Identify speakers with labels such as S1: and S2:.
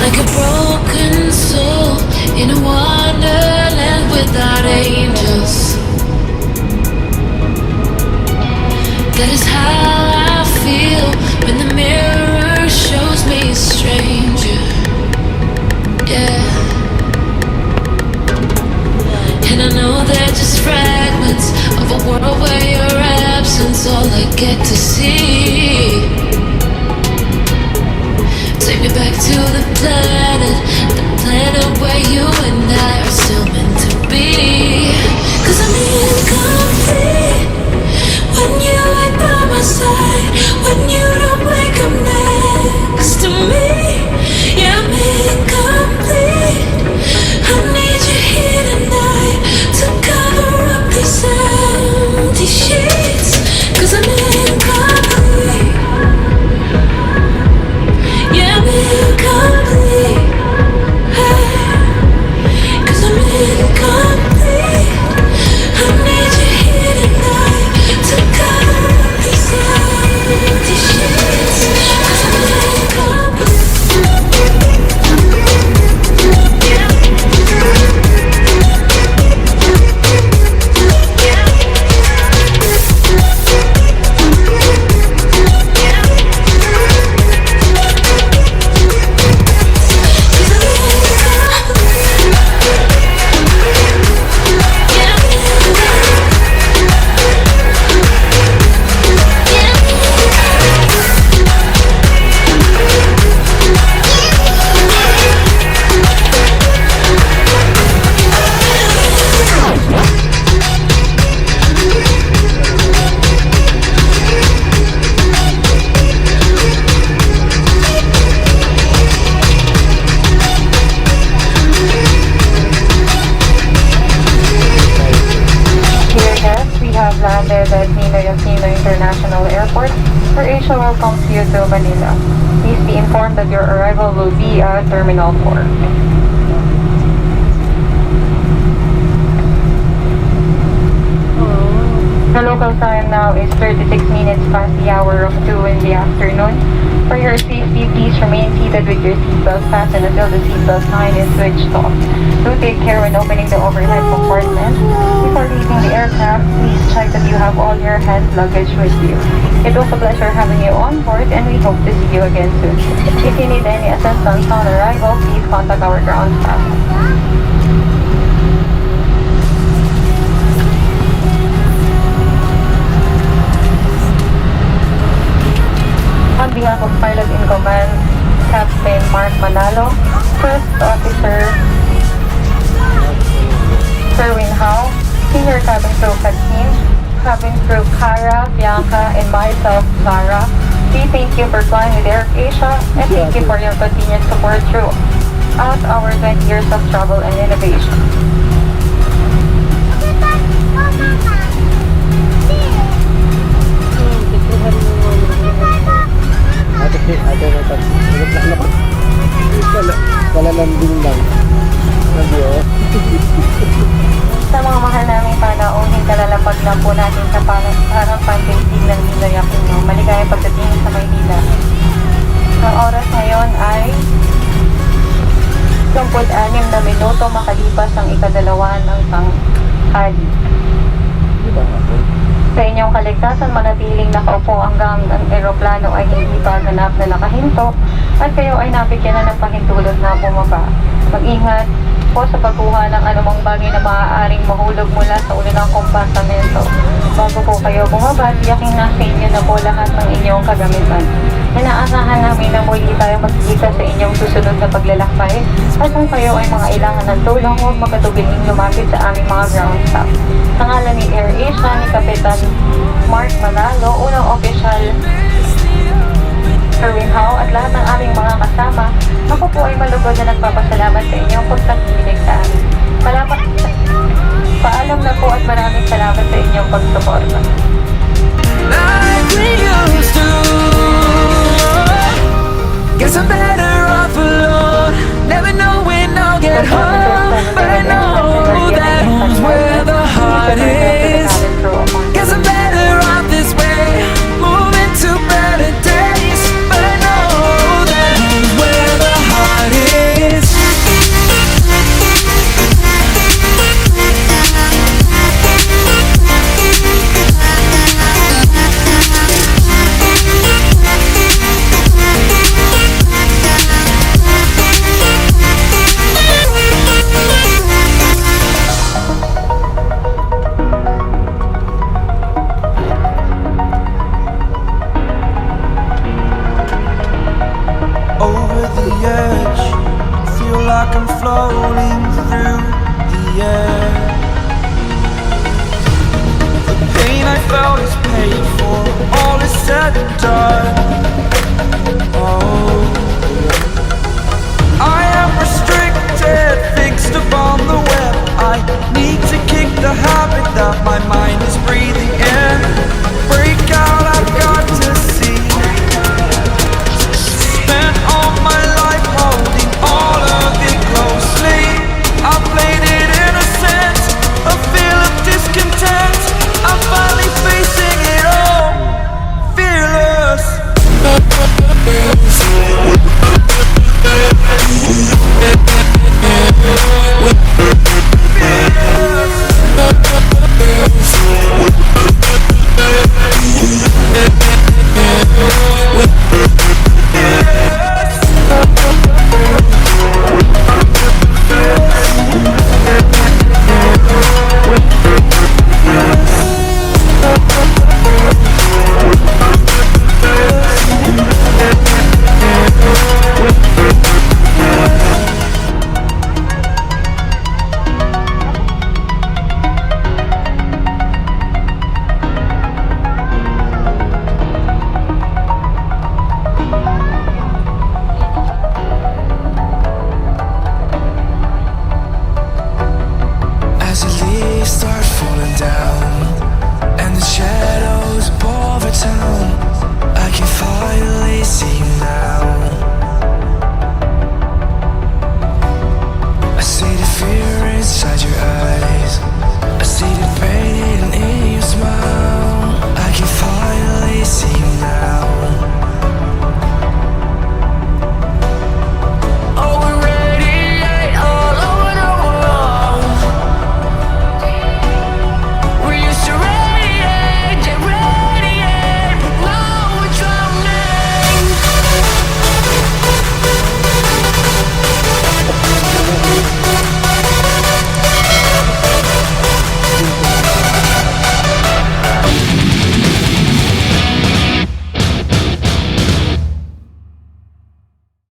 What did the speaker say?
S1: like a broken soul in a wonderland without angels. That is how I feel when the mirror shows me a stranger. Yeah. And I know they're just fragments of a world where your absence all I get to see. Take me back to the planet where you and I are still meant to be. 'Cause I'm incomplete when you ain't by my side, when you don't wake up next to me. Yeah, I'm incomplete. I need you here tonight to cover up these empty sheets. 'Cause I'm incomplete. Yeah, I'm incomplete. Hey, 'cause I'm incomplete. I need you here tonight to cover up these empty sheets. 'Cause I'm incomplete.
S2: International Airport, where Asia welcomes you to Manila. Please be informed that your arrival will be at Terminal 4. The local time now is 36 minutes past the hour of 2 in the afternoon. For your safety, please remain seated with your seatbelt fastened until the seatbelt sign is switched off. Do take care when opening the overhead compartment. Before leaving the aircraft, please check that you have all your hand luggage with you. It was a pleasure having you on board, and we hope to see you again soon. If you need any assistance on arrival, please contact our ground staff. On behalf of Pilot in Command, Captain Mark Manalo, First Officer Sherwin Howe, Senior Cabin Crew Kathleen, Cabin Crew Cara, Bianca, and myself, Zara, we thank you for flying with Air Asia, and thank you for your continued support throughout our 20 years of travel and innovation.
S3: Kalalanding lang. Sabi oh.
S2: Sa mga mahal naming panauhin, kalalapag na po natin sa harapan daigdig ng Ninoy Aquino. Maligayang pagdating sa Maynila. Ang oras ngayon ay 26 na minuto makalipas ang ikadalawa ng tanghali. Sa inyong kaligtasan, manatiling nakaupo hanggang ang eroplano ay hindi pa ganap na nakahinto at kayo ay nabigyan na ng pahintulot na bumaba. Mag-ingat po sa pagkuha ng anumang bagay na maaaring mahulog mula sa ulo ng kompartamento. Bago po kayo bumaba, tiyaking nasa inyo na po lahat ng inyong kagamitan. Inaasahan namin na muli tayo magkikita sa inyong susunod na paglalakbay at kung kayo ay mga ilangan ng tulong, huwag magkatubiling lumapit sa aming mga ground staff. Sa ngalan ni Air Asia, ni Kapitan Mark Manalo, unang official Sherwin Howe at lahat ng aming mga kasama, ako po ay malugod na nagpapasalamat sa inyong pagtakinig sa amin. Paalam na po at maraming salamat sa inyong pagsuporta.
S1: Like we used to. Guess I'm better off alone. Never know when I'll get home, but I know that home's where the heart is. Guess I'm better off this way, moving to better days, but I know that home's where the heart is.
S4: I'm floating through the air. The pain I felt is paid for, all is said and done. Oh,